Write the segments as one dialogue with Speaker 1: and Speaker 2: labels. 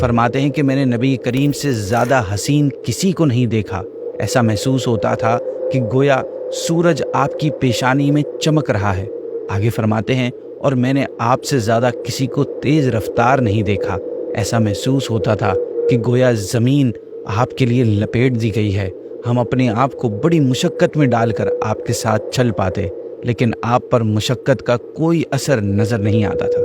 Speaker 1: فرماتے ہیں کہ میں نے نبی کریم سے زیادہ حسین کسی کو نہیں دیکھا۔ ایسا محسوس ہوتا تھا کہ گویا سورج آپ کی پیشانی میں چمک رہا ہے۔ آگے فرماتے ہیں اور میں نے آپ سے زیادہ کسی کو تیز رفتار نہیں دیکھا۔ ایسا محسوس ہوتا تھا کہ گویا زمین آپ کے لیے لپیٹ دی گئی ہے۔ ہم اپنے آپ کو بڑی مشقت میں ڈال کر آپ کے ساتھ چل پاتے، لیکن آپ پر مشقت کا کوئی اثر نظر نہیں آتا تھا۔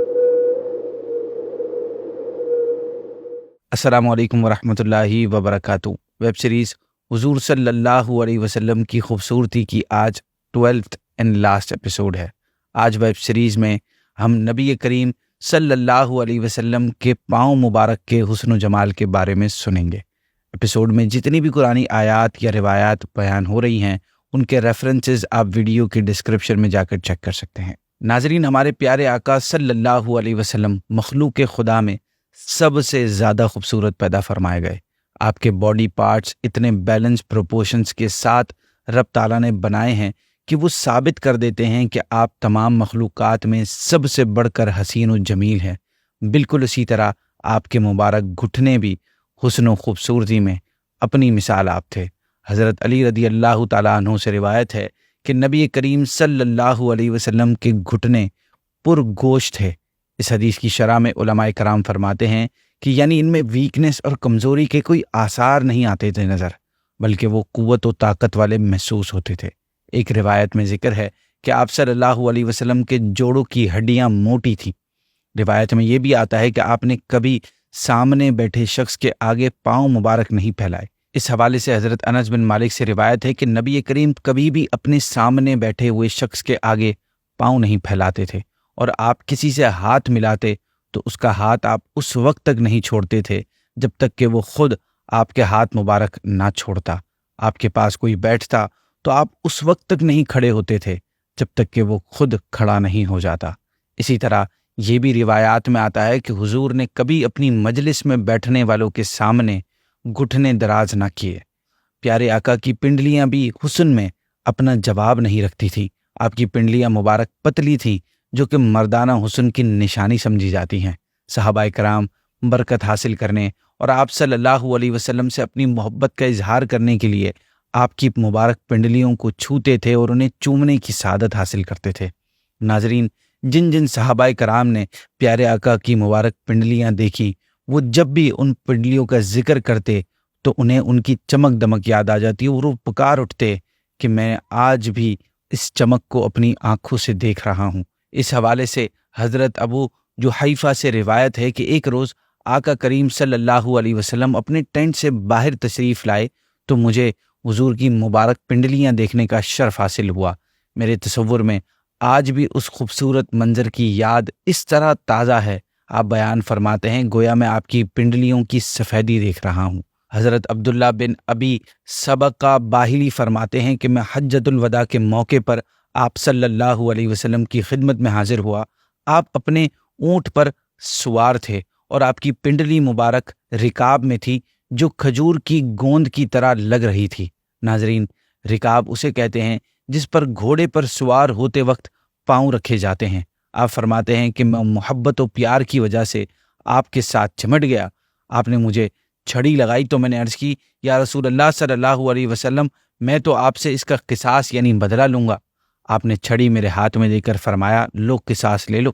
Speaker 1: السلام علیکم ورحمۃ اللہ وبرکاتہ۔ ویب سیریز حضور صلی اللہ علیہ وسلم کی خوبصورتی کی آج 12th اینڈ لاسٹ ایپیسوڈ ہے۔ آج ویب سیریز میں ہم نبی کریم صلی اللہ علیہ وسلم کے پاؤں مبارک کے حسن و جمال کے بارے میں سنیں گے۔ ایپیسوڈ میں جتنی بھی قرآنی آیات یا روایات بیان ہو رہی ہیں ان کے ریفرنسز آپ ویڈیو کی ڈسکرپشن میں جا کر چیک کر سکتے ہیں۔ ناظرین، ہمارے پیارے آقا صلی اللہ علیہ وسلم مخلوق خدا میں سب سے زیادہ خوبصورت پیدا فرمائے گئے۔ آپ کے باڈی پارٹس اتنے بیلنس پروپورشنز کے ساتھ رب تعالیٰ نے بنائے ہیں کہ وہ ثابت کر دیتے ہیں کہ آپ تمام مخلوقات میں سب سے بڑھ کر حسین و جمیل ہیں۔ بالکل اسی طرح آپ کے مبارک گھٹنے بھی حسن و خوبصورتی میں اپنی مثال آپ تھے۔ حضرت علی رضی اللہ تعالیٰ عنہ سے روایت ہے کہ نبی کریم صلی اللہ علیہ وسلم کے گھٹنے پر گوشت تھے۔ اس حدیث کی شرح میں علماء کرام فرماتے ہیں کہ یعنی ان میں ویکنس اور کمزوری کے کوئی آثار نہیں آتے تھے نظر، بلکہ وہ قوت و طاقت والے محسوس ہوتے تھے۔ ایک روایت میں ذکر ہے کہ آپ صلی اللہ علیہ وسلم کے جوڑوں کی ہڈیاں موٹی تھیں۔ روایت میں یہ بھی آتا ہے کہ آپ نے کبھی سامنے بیٹھے شخص کے آگے پاؤں مبارک نہیں پھیلائے۔ اس حوالے سے حضرت انس بن مالک سے روایت ہے کہ نبی کریم کبھی بھی اپنے سامنے بیٹھے ہوئے شخص کے آگے پاؤں نہیں پھیلاتے تھے، اور آپ کسی سے ہاتھ ملاتے تو اس کا ہاتھ آپ اس وقت تک نہیں چھوڑتے تھے جب تک کہ وہ خود آپ کے ہاتھ مبارک نہ چھوڑتا۔ آپ کے پاس کوئی بیٹھتا تو آپ اس وقت تک نہیں کھڑے ہوتے تھے جب تک کہ وہ خود کھڑا نہیں ہو جاتا۔ اسی طرح یہ بھی روایات میں آتا ہے کہ حضور نے کبھی اپنی مجلس میں بیٹھنے والوں کے سامنے گھٹنے دراز نہ کیے۔ پیارے آقا کی پنڈلیاں بھی حسن میں اپنا جواب نہیں رکھتی تھی۔ آپ کی پنڈلیاں مبارک پتلی تھیں، جو کہ مردانہ حسن کی نشانی سمجھی جاتی ہیں۔ صحابہ کرام برکت حاصل کرنے اور آپ صلی اللہ علیہ وسلم سے اپنی محبت کا اظہار کرنے کے لیے آپ کی مبارک پنڈلیوں کو چھوتے تھے اور انہیں چومنے کی سعادت حاصل کرتے تھے۔ ناظرین، جن جن صحابہ کرام نے پیارے آقا کی مبارک پنڈلیاں دیکھی، وہ جب بھی ان پنڈلیوں کا ذکر کرتے تو انہیں ان کی چمک دمک یاد آ جاتی اور وہ پکار اٹھتے کہ میں آج بھی اس چمک کو اپنی آنکھوں سے دیکھ رہا ہوں۔ اس حوالے سے حضرت ابو جحیفہ سے روایت ہے کہ ایک روز آقا کریم صلی اللہ علیہ وسلم اپنے ٹینٹ سے باہر تشریف لائے تو مجھے حضور کی مبارک پنڈلیاں دیکھنے کا شرف حاصل ہوا۔ میرے تصور میں آج بھی اس خوبصورت منظر کی یاد اس طرح تازہ ہے۔ آپ بیان فرماتے ہیں گویا میں آپ کی پنڈلیوں کی سفیدی دیکھ رہا ہوں۔ حضرت عبداللہ بن ابی سبقہ باہلی فرماتے ہیں کہ میں حجۃ الوداع کے موقع پر آپ صلی اللہ علیہ وسلم کی خدمت میں حاضر ہوا۔ آپ اپنے اونٹ پر سوار تھے اور آپ کی پنڈلی مبارک رکاب میں تھی جو کھجور کی گوند کی طرح لگ رہی تھی۔ ناظرین، رکاب اسے کہتے ہیں جس پر گھوڑے پر سوار ہوتے وقت پاؤں رکھے جاتے ہیں۔ آپ فرماتے ہیں کہ میں محبت و پیار کی وجہ سے آپ کے ساتھ چمٹ گیا۔ آپ نے مجھے چھڑی لگائی تو میں نے عرض کی، یا رسول اللہ صلی اللہ علیہ وسلم، میں تو آپ سے اس کا قصاص یعنی بدلہ لوں گا۔ آپ نے چھڑی میرے ہاتھ میں دے کر فرمایا، لو قصاص لے لو۔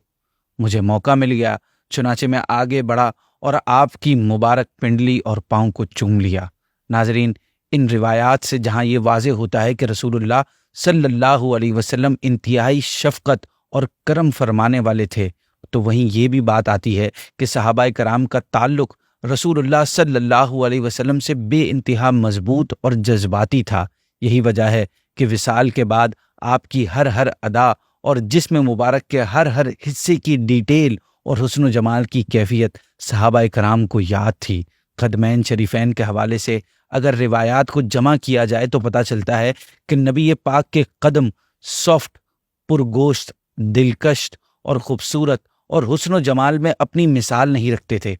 Speaker 1: مجھے موقع مل گیا، چنانچہ میں آگے بڑھا اور آپ کی مبارک پنڈلی اور پاؤں کو چوم لیا۔ ناظرین، ان روایات سے جہاں یہ واضح ہوتا ہے کہ رسول اللہ صلی اللہ علیہ وسلم انتہائی شفقت اور کرم فرمانے والے تھے، تو وہیں یہ بھی بات آتی ہے کہ صحابہ کرام کا تعلق رسول اللہ صلی اللہ علیہ وسلم سے بے انتہا مضبوط اور جذباتی تھا۔ یہی وجہ ہے کہ وصال کے بعد آپ کی ہر ادا اور جسم مبارک کے ہر حصے کی ڈیٹیل اور حسن و جمال کی کیفیت صحابہ کرام کو یاد تھی۔ قدمین شریفین کے حوالے سے اگر روایات کو جمع کیا جائے تو پتہ چلتا ہے کہ نبی پاک کے قدم سافٹ، پرگوشت، دلکش اور خوبصورت اور حسن و جمال میں اپنی مثال نہیں رکھتے تھے۔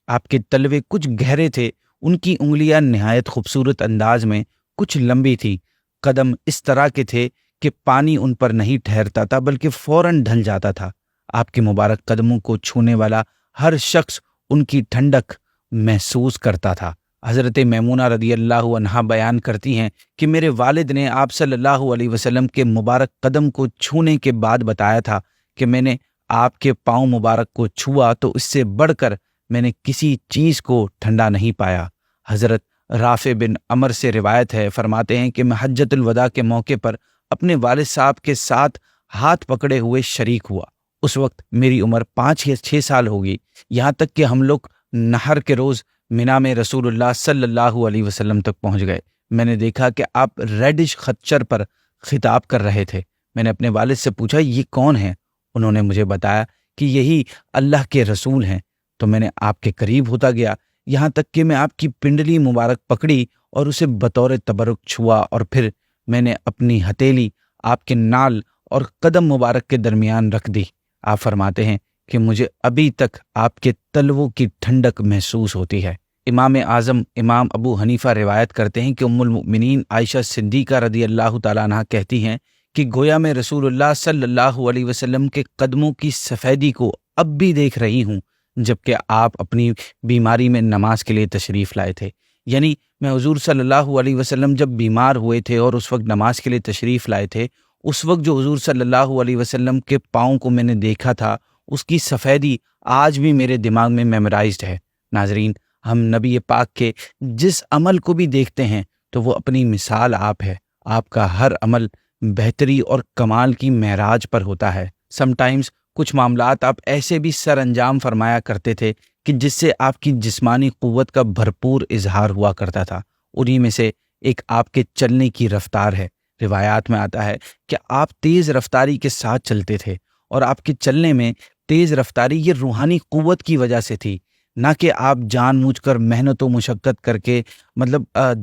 Speaker 1: آپ کے تلوے کچھ گہرے تھے، ان کی انگلیاں نہایت خوبصورت انداز میں کچھ لمبی تھی۔ قدم اس طرح کے تھے کہ پانی ان پر نہیں ٹھہرتا تھا بلکہ فوراً ڈھل جاتا تھا۔ آپ کے مبارک قدموں کو چھونے والا ہر شخص ان کی ٹھنڈک، محسوس کرتا تھا۔ حضرت میمونہ رضی اللہ عنہا بیان کرتی ہیں کہ میرے والد نے آپ صلی اللہ علیہ وسلم کے مبارک قدم کو چھونے کے بعد بتایا تھا کہ میں نے آپ کے پاؤں مبارک کو چھوا تو اس سے بڑھ کر میں نے کسی چیز کو ٹھنڈا نہیں پایا۔ حضرت رافع بن عمر سے روایت ہے، فرماتے ہیں کہ میں حجۃ الوداع کے موقع پر اپنے والد صاحب کے ساتھ ہاتھ پکڑے ہوئے شریک ہوا۔ اس وقت میری عمر 5 یا 6 سال ہوگی، یہاں تک کہ ہم لوگ نہر کے روز مینا میں رسول اللہ صلی اللہ علیہ وسلم تک پہنچ گئے۔ میں نے دیکھا کہ آپ ریڈش خچر پر خطاب کر رہے تھے۔ میں نے اپنے والد سے پوچھا یہ کون ہیں؟ انہوں نے مجھے بتایا کہ یہی اللہ کے رسول ہیں۔ تو میں نے آپ کے قریب ہوتا گیا، یہاں تک کہ میں آپ کی پنڈلی مبارک پکڑی اور اسے بطور تبرک چھوا، اور پھر میں نے اپنی ہتھیلی آپ کے نال اور قدم مبارک کے درمیان رکھ دی۔ آپ فرماتے ہیں کہ مجھے ابھی تک آپ کے تلووں کی ٹھنڈک محسوس ہوتی ہے۔ امام اعظم امام ابو حنیفہ روایت کرتے ہیں کہ ام المؤمنین عائشہ صدیقہ رضی اللہ تعالیٰ عنہا کہتی ہیں کہ گویا میں رسول اللہ صلی اللہ علیہ وسلم کے قدموں کی سفیدی کو اب بھی دیکھ رہی ہوں جبکہ آپ اپنی بیماری میں نماز کے لیے تشریف لائے تھے۔ یعنی میں حضور صلی اللہ علیہ وسلم جب بیمار ہوئے تھے اور اس وقت نماز کے لیے تشریف لائے تھے، اس وقت جو حضور صلی اللہ علیہ وسلم کے پاؤں کو میں نے دیکھا تھا، اس کی سفیدی آج بھی میرے دماغ میں میمورائزڈ ہے۔ ناظرین، ہم نبی پاک کے جس عمل کو بھی دیکھتے ہیں تو وہ اپنی مثال آپ ہے۔ آپ کا ہر عمل بہتری اور کمال کی معراج پر ہوتا ہے۔ سم ٹائمز کچھ معاملات آپ ایسے بھی سر انجام فرمایا کرتے تھے کہ جس سے آپ کی جسمانی قوت کا بھرپور اظہار ہوا کرتا تھا۔ انہی میں سے ایک آپ کے چلنے کی رفتار ہے۔ روایات میں آتا ہے کہ آپ تیز رفتاری کے ساتھ چلتے تھے، اور آپ کے چلنے میں تیز رفتاری یہ روحانی قوت کی وجہ سے تھی، نہ کہ آپ جان بوجھ کر محنت و مشقت کر کے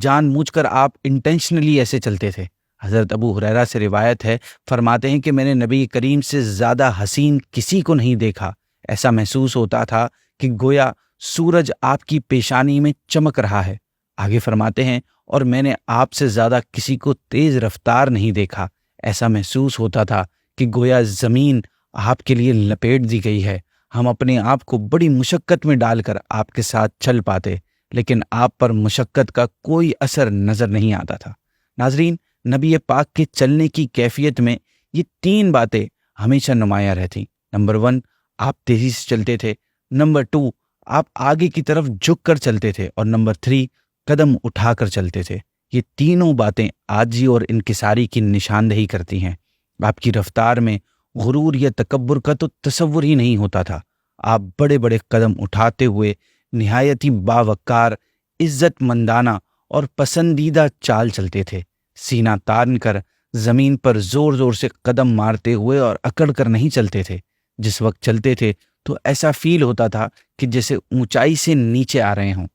Speaker 1: جان بوجھ کر آپ انٹینشنلی ایسے چلتے تھے۔ حضرت ابو ہریرہ سے روایت ہے، فرماتے ہیں کہ میں نے نبی کریم سے زیادہ حسین کسی کو نہیں دیکھا۔ ایسا محسوس ہوتا تھا کہ گویا سورج آپ کی پیشانی میں چمک رہا ہے۔ آگے فرماتے ہیں، اور میں نے آپ سے زیادہ کسی کو تیز رفتار نہیں دیکھا۔ ایسا محسوس ہوتا تھا کہ گویا زمین آپ کے لیے لپیٹ دی گئی ہے۔ ہم اپنے آپ کو بڑی مشقت میں ڈال کر آپ کے ساتھ چل پاتے، لیکن آپ پر مشقت کا کوئی اثر نظر نہیں آتا تھا۔ ناظرین، نبی پاک کے چلنے کی کیفیت میں یہ 3 باتیں ہمیشہ نمایاں رہتی۔ نمبر 1، آپ تیزی سے چلتے تھے۔ نمبر 2، آپ آگے کی طرف جھک کر چلتے تھے۔ اور نمبر 3، قدم اٹھا کر چلتے تھے۔ یہ تینوں باتیں عاجزی اور انکساری کی نشاندہی کرتی ہیں۔ آپ کی رفتار میں غرور یا تکبر کا تو تصور ہی نہیں ہوتا تھا۔ آپ بڑے بڑے قدم اٹھاتے ہوئے نہایت ہی باوقار، عزت مندانہ اور پسندیدہ چال چلتے تھے۔ سینہ تان کر زمین پر زور زور سے قدم مارتے ہوئے اور اکڑ کر نہیں چلتے تھے۔ جس وقت چلتے تھے تو ایسا فیل ہوتا تھا کہ جیسے اونچائی سے نیچے آ رہے ہوں۔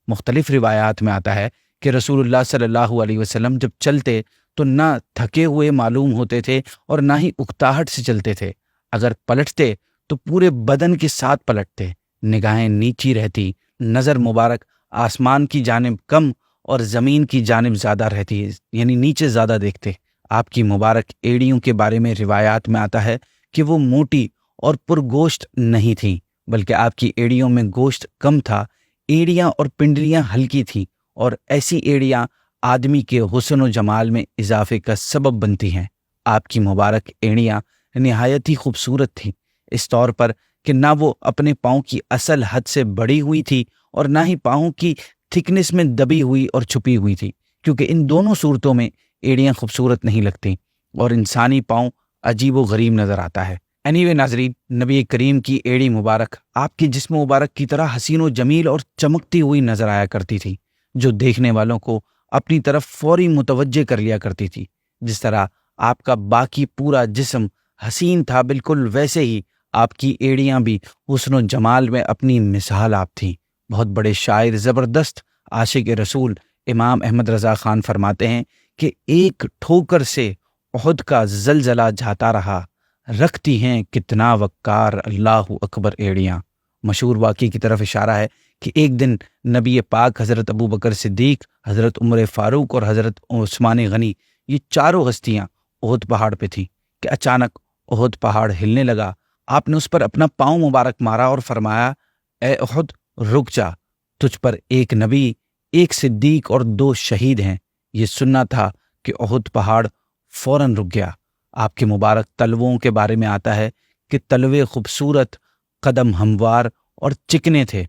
Speaker 1: مختلف روایات میں آتا ہے کہ رسول اللہ صلی اللہ علیہ وسلم جب چلتے تو نہ تھکے ہوئے معلوم ہوتے تھے اور نہ ہی اکتاہٹ سے چلتے تھے۔ اگر پلٹتے تو پورے بدن کے ساتھ پلٹتے، نگاہیں نیچی رہتی، نظر مبارک آسمان کی جانب کم اور زمین کی جانب زیادہ رہتی، یعنی نیچے زیادہ دیکھتے۔ آپ کی مبارک ایڑیوں کے بارے میں روایات میں آتا ہے کہ وہ موٹی اور پرگوشت نہیں تھیں، بلکہ آپ کی ایڑیوں میں گوشت کم تھا۔ ایڑیاں اور پنڈلیاں ہلکی تھیں، اور ایسی ایڑیاں آدمی کے حسن و جمال میں اضافے کا سبب بنتی ہیں۔ آپ کی مبارک ایڑیاں نہایت ہی خوبصورت تھیں، اس طور پر کہ نہ وہ اپنے پاؤں کی اصل حد سے بڑی ہوئی تھی اور نہ ہی پاؤں کی تھکنس میں دبی ہوئی اور چھپی ہوئی تھی، کیونکہ ان دونوں صورتوں میں ایڑیاں خوبصورت نہیں لگتیں اور انسانی پاؤں عجیب و غریب نظر آتا ہے۔ ناظرین، نبی کریم کی ایڑی مبارک آپ کے جسم مبارک کی طرح حسین و جمیل اور چمکتی ہوئی نظر آیا کرتی تھی، جو دیکھنے والوں کو اپنی طرف فوری متوجہ کر لیا کرتی تھی۔ جس طرح آپ کا باقی پورا جسم حسین تھا، بالکل ویسے ہی آپ کی ایڑیاں بھی حسن و جمال میں اپنی مثال آپ تھیں۔ بہت بڑے شاعر، زبردست عاشق رسول امام احمد رضا خان فرماتے ہیں کہ ایک ٹھوکر سے احد کا زلزلہ جاتا رہا، رکھتی ہیں کتنا وقار اللہ اکبر ایڑیاں۔ مشہور واقعے کی طرف اشارہ ہے کہ ایک دن نبی پاک، حضرت ابو بکر صدیق، حضرت عمر فاروق اور حضرت عثمان غنی، یہ چاروں ہستیاں احد پہاڑ پہ تھیں کہ اچانک احد پہاڑ ہلنے لگا۔ آپ نے اس پر اپنا پاؤں مبارک مارا اور فرمایا، اے احد رک جا، تجھ پر ایک نبی، ایک صدیق اور 2 شہید ہیں۔ یہ سننا تھا کہ احد پہاڑ فوراً رک گیا۔ آپ کے مبارک تلووں کے بارے میں آتا ہے کہ تلوے خوبصورت، قدم ہموار اور چکنے تھے۔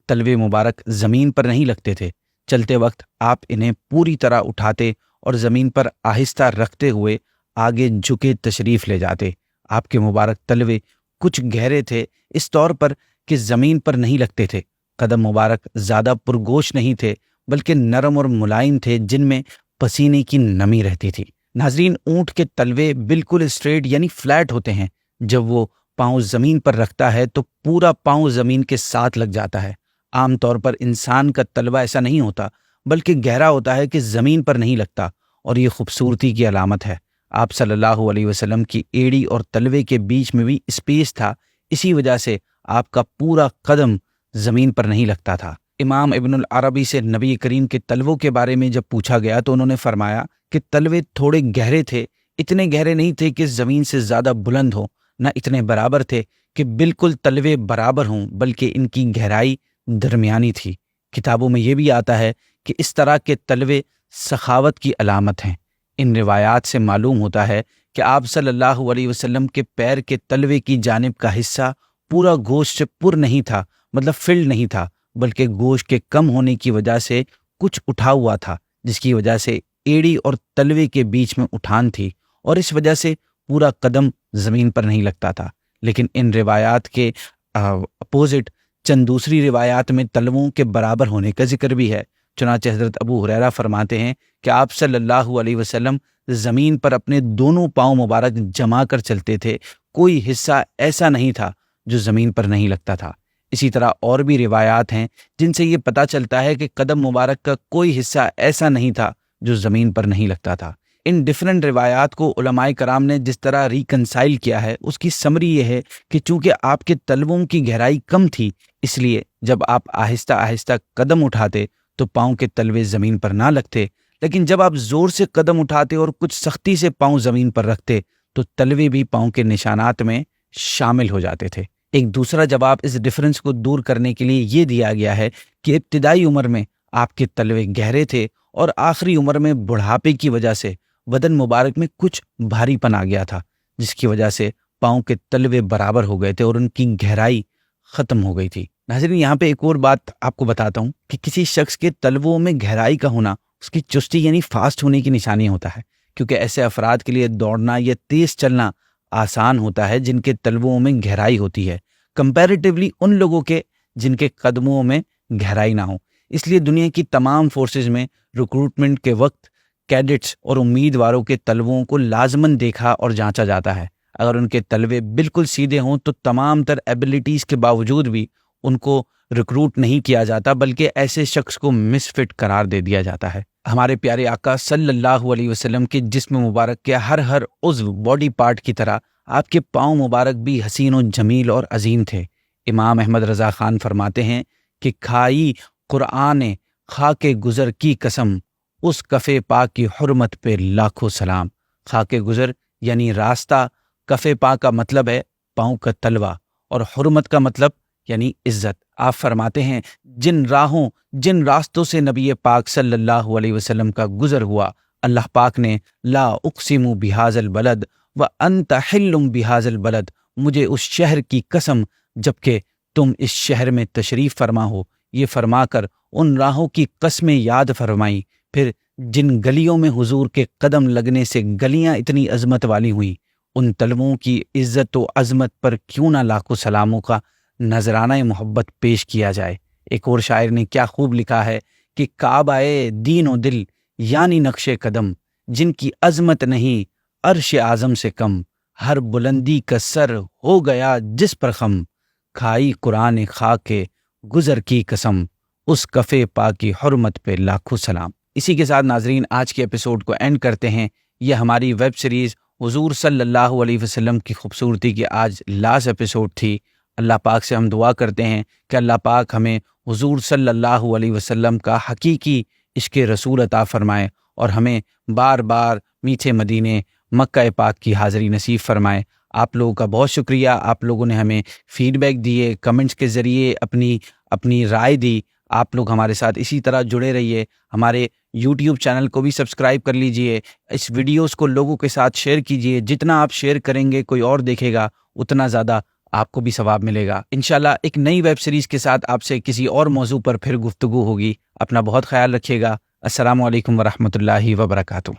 Speaker 1: تلوے مبارک زمین پر نہیں لگتے تھے۔ چلتے وقت آپ انہیں پوری طرح اٹھاتے اور زمین پر آہستہ رکھتے ہوئے آگے جھکے تشریف لے جاتے۔ آپ کے مبارک تلوے کچھ گہرے تھے، اس طور پر کہ زمین پر نہیں لگتے تھے۔ قدم مبارک زیادہ پرگوش نہیں تھے بلکہ نرم اور ملائم تھے، جن میں پسینے کی نمی رہتی تھی۔ ناظرین، اونٹ کے تلوے بالکل اسٹریٹ یعنی فلیٹ ہوتے ہیں۔ جب وہ پاؤں زمین پر رکھتا ہے تو پورا پاؤں زمین کے ساتھ لگ جاتا ہے۔ عام طور پر انسان کا تلوا ایسا نہیں ہوتا بلکہ گہرا ہوتا ہے کہ زمین پر نہیں لگتا، اور یہ خوبصورتی کی علامت ہے۔ آپ صلی اللہ علیہ وسلم کی ایڑی اور تلوے کے بیچ میں بھی اسپیس تھا، اسی وجہ سے آپ کا پورا قدم زمین پر نہیں لگتا تھا۔ امام ابن العربی سے نبی کریم کے تلووں کے بارے میں جب پوچھا گیا تو انہوں نے فرمایا کہ تلوے تھوڑے گہرے تھے، اتنے گہرے نہیں تھے کہ زمین سے زیادہ بلند ہو، نہ اتنے برابر تھے کہ بالکل تلوے برابر ہوں، بلکہ ان کی گہرائی درمیانی تھی۔ کتابوں میں یہ بھی آتا ہے کہ اس طرح کے تلوے سخاوت کی علامت ہیں۔ ان روایات سے معلوم ہوتا ہے کہ آپ صلی اللہ علیہ وسلم کے پیر کے تلوے کی جانب کا حصہ پورا گوشت سے پر نہیں تھا، مطلب فلڈ نہیں تھا، بلکہ گوشت کے کم ہونے کی وجہ سے کچھ اٹھا ہوا تھا، جس کی وجہ سے ایڑی اور تلوے کے بیچ میں اٹھان تھی، اور اس وجہ سے پورا قدم زمین پر نہیں لگتا تھا۔ لیکن ان روایات کے اپوزٹ چند دوسری روایات میں تلووں کے برابر ہونے کا ذکر بھی ہے۔ چنانچہ حضرت ابو ہریرہ فرماتے ہیں کہ آپ صلی اللہ علیہ وسلم زمین پر اپنے دونوں پاؤں مبارک جما کر چلتے تھے، کوئی حصہ ایسا نہیں تھا جو زمین پر نہیں لگتا تھا۔ اسی طرح اور بھی روایات ہیں جن سے یہ پتہ چلتا ہے کہ قدم مبارک کا کوئی حصہ ایسا نہیں تھا جو زمین پر نہیں لگتا تھا۔ ان ڈیفرنٹ روایات کو علماء کرام نے جس طرح ریکنسائل کیا ہے، اس کی سمری یہ ہے کہ چونکہ آپ کے تلووں کی گہرائی کم تھی، اس لیے جب آپ آہستہ آہستہ قدم اٹھاتے تو پاؤں کے تلوے زمین پر نہ لگتے، لیکن جب آپ زور سے قدم اٹھاتے اور کچھ سختی سے پاؤں زمین پر رکھتے تو تلوے بھی پاؤں کے نشانات میں شامل ہو جاتے تھے۔ ایک دوسرا جواب اس ڈفرنس کو دور کرنے کے لیے یہ دیا گیا ہے کہ ابتدائی عمر میں آپ کے تلوے گہرے تھے اور آخری عمر میں بڑھاپے کی وجہ سے بدن مبارک میں کچھ بھاری پن آ گیا تھا، جس کی وجہ سے پاؤں کے تلوے برابر ہو گئے تھے اور ان کی گہرائی ختم ہو گئی تھی۔ ناظرین، یہاں پہ ایک اور بات آپ کو بتاتا ہوں کہ کسی شخص کے تلووں میں گہرائی کا ہونا اس کی چستی یعنی فاسٹ ہونے کی نشانی ہوتا ہے، کیونکہ ایسے افراد کے لیے دوڑنا یا تیز چلنا آسان ہوتا ہے جن کے تلووں میں گہرائی ہوتی ہے، کمپیریٹیولی ان لوگوں کے جن کے قدموں میں گہرائی نہ ہو۔ اس لیے دنیا کی تمام فورسز میں ریکروٹمنٹ کے وقت کیڈٹس اور امیدواروں کے تلووں کو لازماً دیکھا اور جانچا جاتا ہے۔ اگر ان کے تلوے بالکل سیدھے ہوں تو تمام تر ایبلٹیز کے باوجود بھی ان کو ریکروٹ نہیں کیا جاتا، بلکہ ایسے شخص کو مس فٹ قرار دے دیا جاتا ہے۔ ہمارے پیارے آقا صلی اللہ علیہ وسلم کے جسم مبارک کے ہر عضو باڈی پارٹ کی طرح آپ کے پاؤں مبارک بھی حسین و جمیل اور عظیم تھے۔ امام احمد رضا خان فرماتے ہیں کہ کھائی قرآن خاک گزر کی قسم، اس کفے پاک کی حرمت پہ لاکھوں سلام۔ خاک گزر یعنی راستہ، کفے پاک کا مطلب ہے پاؤں کا تلوا، اور حرمت کا مطلب یعنی عزت۔ آپ فرماتے ہیں جن جن راستوں سے نبی پاک صلی اللہ علیہ وسلم کا گزر ہوا، اللہ پاک نے لا اقسم بہذا البلد وانت حل بہذا البلد، مجھے اس شہر کی قسم جبکہ تم اس شہر میں تشریف فرما ہو، یہ فرما کر ان راہوں کی قسمیں یاد فرمائیں۔ پھر جن گلیوں میں حضور کے قدم لگنے سے گلیاں اتنی عظمت والی ہوئیں، ان تلووں کی عزت و عظمت پر کیوں نہ لاکھوں سلاموں کا نذرانہ محبت پیش کیا جائے۔ ایک اور شاعر نے کیا خوب لکھا ہے کہ کعبہ دین و دل یعنی نقش قدم، جن کی عظمت نہیں عرش اعظم سے کم، ہر بلندی کا سر ہو گیا جس پر خم، کھائی قرآن خاک گزر کی قسم، اس کفے پاک کی حرمت پہ لاکھوں سلام۔ اسی کے ساتھ ناظرین آج کے ایپیسوڈ کو اینڈ کرتے ہیں۔ یہ ہماری ویب سیریز حضور صلی اللہ علیہ وسلم کی خوبصورتی کی آج لاسٹ ایپیسوڈ تھی۔ اللہ پاک سے ہم دعا کرتے ہیں کہ اللہ پاک ہمیں حضور صلی اللہ علیہ وسلم کا حقیقی عشق رسول عطا فرمائے اور ہمیں بار بار میٹھے مدینے مکہ پاک کی حاضری نصیب فرمائے۔ آپ لوگوں کا بہت شکریہ، آپ لوگوں نے ہمیں فیڈ بیک دیے، کمنٹس کے ذریعے اپنی رائے دی۔ آپ لوگ ہمارے ساتھ اسی طرح جڑے رہیے. ہمارے یوٹیوب چینل کو بھی سبسکرائب کر لیجئے. اس ویڈیوز کو لوگوں کے ساتھ شیئر کیجئے. جتنا آپ شیئر کریں گے کوئی اور دیکھے گا اتنا زیادہ آپ کو بھی ثواب ملے گا. انشاءاللہ ایک نئی ویب سیریز کے ساتھ آپ سے کسی اور موضوع پر پھر گفتگو ہوگی. اپنا بہت خیال رکھیے گا. السلام علیکم ورحمۃ اللہ وبرکاتہ.